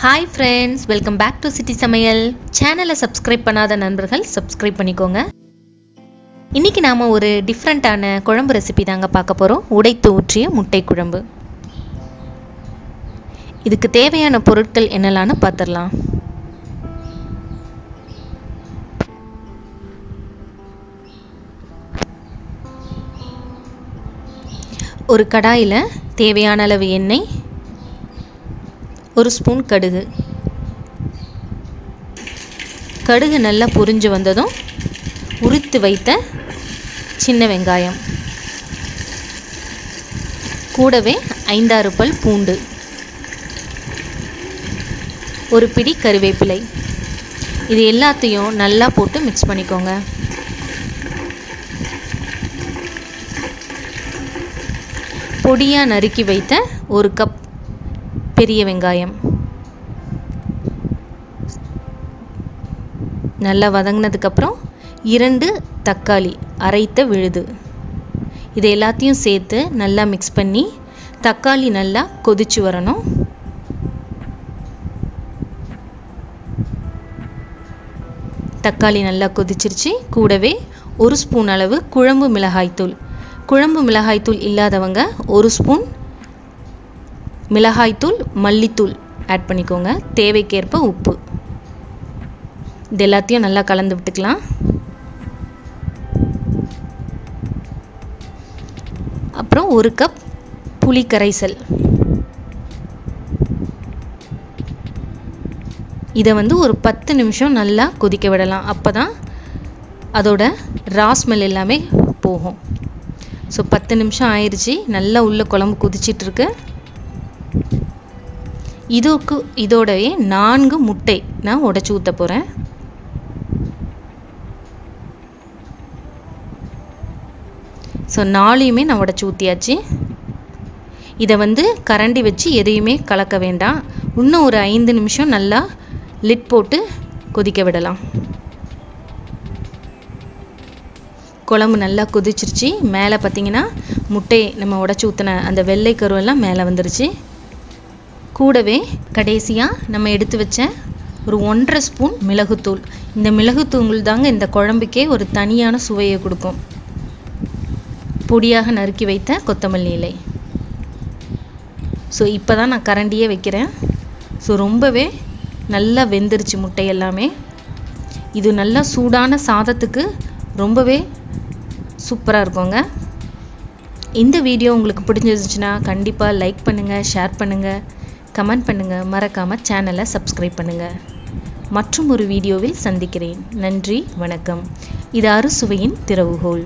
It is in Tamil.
Hi friends, welcome back to City சமையல். சேனலை சப்ஸ்கிரைப் பண்ணாத நண்பர்கள் சப்ஸ்கிரைப் பண்ணிக்கோங்க. இன்னைக்கு நாம ஒரு டிஃப்ரெண்டான குழம்பு ரெசிபி தாங்க பார்க்க போறோம். உடைத்து ஊற்றிய முட்டை குழம்பு. இதுக்கு தேவையான பொருட்கள் என்னெல்லாம்னு பார்த்துடலாம். ஒரு கடாயில் தேவையான அளவு எண்ணெய், ஒரு ஸ்பூன் கடுகு. கடுகு நல்லா பொரிஞ்சு வந்ததும் உரித்து வைத்த சின்ன வெங்காயம், கூடவே 5-6 பல் பூண்டு, ஒரு பிடி கறிவேப்பிலை. இது எல்லாத்தையும் நல்லா போட்டு மிக்ஸ் பண்ணிக்கோங்க. பொடியாக நறுக்கி வைத்த 1 கப் பெரிய வெங்காயம் நல்லா வதங்கினதுக்கப்புறம் 2 தக்காளி அரைத்த விழுது, இது எல்லாத்தையும் சேர்த்து நல்லா மிக்ஸ் பண்ணி தக்காளி நல்லா கொதிச்சு வரணும். தக்காளி நல்லா கொதிச்சிருச்சு. கூடவே 1 ஸ்பூன் அளவு குழம்பு மிளகாய்த்தூள். குழம்பு மிளகாய்த்தூள் இல்லாதவங்க 1 ஸ்பூன் மிளகாய்த்தூள் மல்லித்தூள் ஆட் பண்ணிக்கோங்க. தேவைக்கேற்ப உப்பு. இது எல்லாத்தையும் நல்லா கலந்து விட்டுக்கலாம். அப்புறம் 1 கப் புளி கரைசல். இதை ஒரு 10 நிமிஷம் நல்லா கொதிக்க விடலாம். அப்போ தான் அதோட ரா ஸ்மெல் எல்லாமே போகும். ஸோ 10 நிமிஷம் ஆயிடுச்சு. நல்லா உள்ள குழம்பு கொதிச்சிட்ருக்கு. இதோடவே 4 முட்டை நான் உடைச்சி ஊற்ற போகிறேன். ஸோ 4யுமே நான் உடைச்சி ஊற்றியாச்சு. இதை கரண்டி வச்சு எதையுமே கலக்க வேண்டாம். இன்னும் ஒரு 5 நிமிஷம் நல்லா லிட் போட்டு கொதிக்க விடலாம். குழம்பு நல்லா கொதிச்சிருச்சு. மேலே பார்த்தீங்கன்னா முட்டை நம்ம உடைச்சி ஊற்றின அந்த வெள்ளை கருவெல்லாம் மேலே வந்துருச்சு. கூடவே கடைசியாக நம்ம எடுத்து வச்ச ஒரு 1.5 ஸ்பூன் மிளகுத்தூள். இந்த மிளகுத்தூள் தாங்க இந்த குழம்புக்கே ஒரு தனியான சுவையை கொடுக்கும். பொடியாக நறுக்கி வைத்த கொத்தமல்லி இலை. ஸோ இப்போ தான் நான் கரண்டியே வைக்கிறேன். ஸோ ரொம்பவே நல்லா வெந்துருச்சு முட்டை எல்லாமே. இது நல்லா சூடான சாதத்துக்கு ரொம்பவே சூப்பராக இருக்குங்க. இந்த வீடியோ உங்களுக்கு பிடிச்சிருந்துச்சுன்னா கண்டிப்பாக லைக் பண்ணுங்கள், ஷேர் பண்ணுங்கள், கமெண்ட் பண்ணுங்கள். மறக்காமல் சேனலை சப்ஸ்கிரைப் பண்ணுங்கள். மற்றும் ஒரு வீடியோவில் சந்திக்கிறேன். நன்றி, வணக்கம். இது அறுசுவையின் திறவுகோல்.